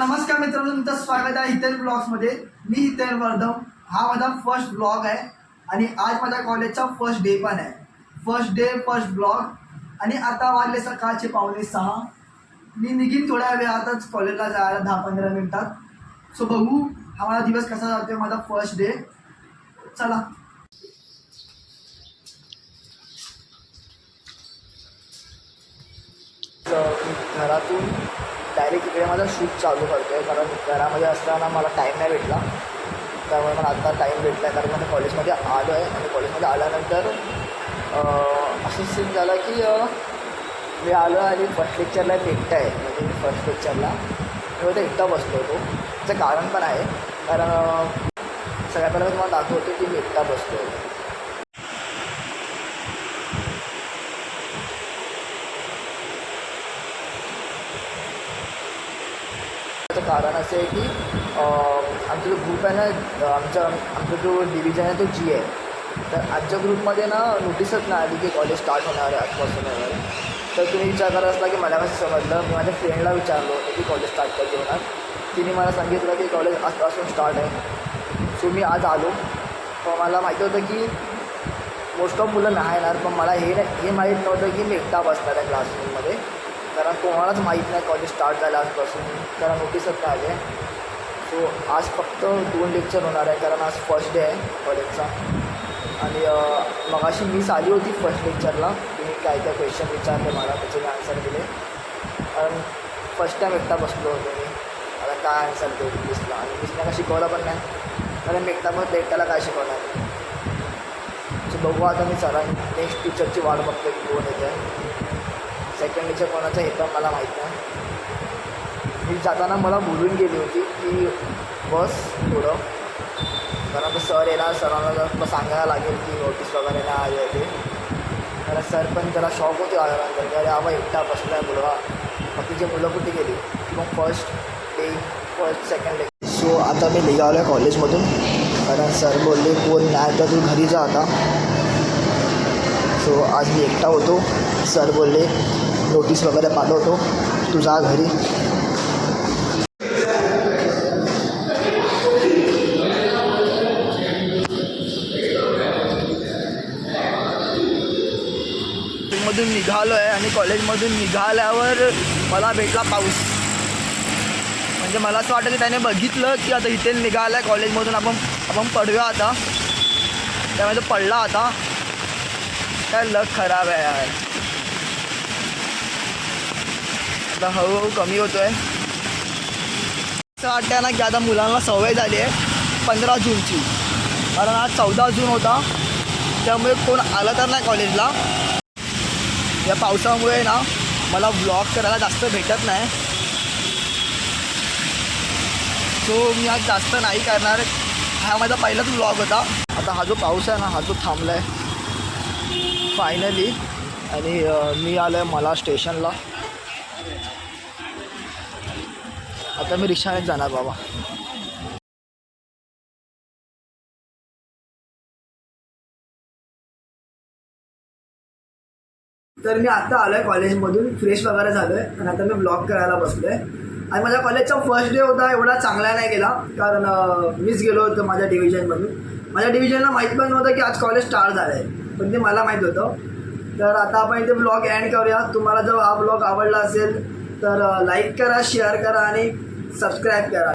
नमस्कार मित्रांनो, तुमचं स्वागत आहे हितेन ब्लॉग्समध्ये. मी हितेन वर्धम. हा माझा फर्स्ट ब्लॉग आहे आणि आज माझ्या कॉलेजचा फर्स्ट डे पण आहे. First day first blog. आणि आता वाजले सकाळचे 5:45. मी निघीन थोड्या वेळातच कॉलेजला जायला 10-15 मिनिटात. सो बघू हा माझा दिवस कसा जातोय, माझा फर्स्ट डे. चला. घरातून डायरेक्ट इकडे माझा शूट चालू करतो आहे, कारण घरामध्ये असताना मला टाईम नाही भेटला. त्यामुळे मला आत्ता टाईम भेटला आहे, कारण मी कॉलेजमध्ये आलो आहे. आणि कॉलेजमध्ये आल्यानंतर असं सीन झाला की मी आलो आणि फर्स्ट लेक्चरला एकटा आहे. म्हणजे मी फर्स्ट लेक्चरला मी होतं एकटा बसलो होतो. त्याचं कारण पण आहे, कारण सगळ्यात पहिला मी तुम्हाला दाखवतो की मी एकटा बसलो होतो. त्याचं कारण असं आहे की आमचा जो ग्रुप आहे ना, आमचा जो डिव्हिजन आहे तो जी आहे. तर आजच्या ग्रुपमध्ये ना नोटीसच नाही आली की कॉलेज स्टार्ट होणार आहे आजपासून वगैरे. तर तुम्ही विचार करत असला की मला कसं समजलं. मी माझ्या फ्रेंडला विचारलं होतं की कॉलेज स्टार्ट कधी होणार. तिने मला सांगितलं की कॉलेज आजपासून स्टार्ट आहे. सो मी आज आलो. तर मला माहिती होतं की मोस्ट ऑफ मुलं नाही येणार, पण मला हे माहीत नव्हतं की मी एकटा बसणार आहे क्लासरूममध्ये. कारण कोणालाच माहीत नाही कॉलेज स्टार्ट झालं आजपासून, कारण नोटीसच नाही आले. सो आज फक्त 2 लेक्चर होणार आहे, कारण आज फर्स्ट डे आहे कॉलेजचा. आणि मगाशी मिस आली होती फर्स्ट लेक्चरला. तिने काय काय क्वेश्चन विचारले मला, त्याचे मी आन्सर दिले. कारण फर्स्ट टाईम एकटा बसलो होतो मी. आता काय आन्सर देऊ मिसला, आणि मिसला काय शिकवलं पण नाही, कारण मी एकट्याला काय शिकवणार. सो बघू आता मी नेक्स्ट टीचरची वाट बघतो की कोण येते. सेकंड लेक्चर कोणाचं हे पण मला माहीत नाही. मी जाताना मला बोलून गेली होती की बस थोडं, कारण सर येणार, सरांना जर सांगायला लागेल की नोटीस वगैरे नाही आली होती. कारण सर पण जरा शॉक होते आल्यानंतर की अरे आबा एकटा बसला आहे मुलगा, बाकीचे मुलं कुठे गेली. मग first day first second lecture. So आता मी निघालो आहे कॉलेजमधून, कारण सर बोलले कोण नाही तर तू घरी जा आता. सो आज मी एकटा होतो. सर बोलले नोटीस वगैरे पाठवतो, तू जा घरी. मधून निघालो आहे आणि कॉलेजमधून निघाल्यावर मला भेटला पाऊस. म्हणजे मला असं वाटतं की त्याने बघितलं की आता इथे निघाला आहे कॉलेजमधून, आपण पडूया आता. त्यामुळे तो पडला आता. काय लक खराब आहे यार. आता हळूहळू कमी होतो आहे. असं वाटतं आहे ना की आता मुलांना सवय झाली आहे 15 जूनची, कारण आज 14 जून होता. त्यामुळे कोण आलं तर नाही कॉलेजला. या पावसामुळे ना मला व्लॉग करायला जास्त भेटत नाही. सो मी आज जास्त नाही करणार. हा माझा पहिलाच व्लॉग होता. आता हा जो पाऊस आहे ना, हा जो थांबला आहे फायनली. आणि मी आलो आहे मला स्टेशनला. आता मी रिक्षानेच जाणार बाबा. तर मी आता आलो आहे कॉलेजमधून, फ्रेश वगैरे झालो आहे आणि आता मी ब्लॉग करायला बसलो आहे. आणि माझ्या कॉलेजचा फर्स्ट डे होता, एवढा चांगला नाही गेला, कारण मीच गेलो होतो माझ्या डिव्हिजनमधून. माझ्या डिव्हिजनला माहीत पण नव्हतं की आज कॉलेज स्टार्ट झालं आहे, पण ते मला माहीत होतं. तर आता आपण इथे ब्लॉग एंड करूया. तुम्हाला जर हा ब्लॉग आवडला असेल तर लाईक करा, शेअर करा आणि सबस्क्राईब करा.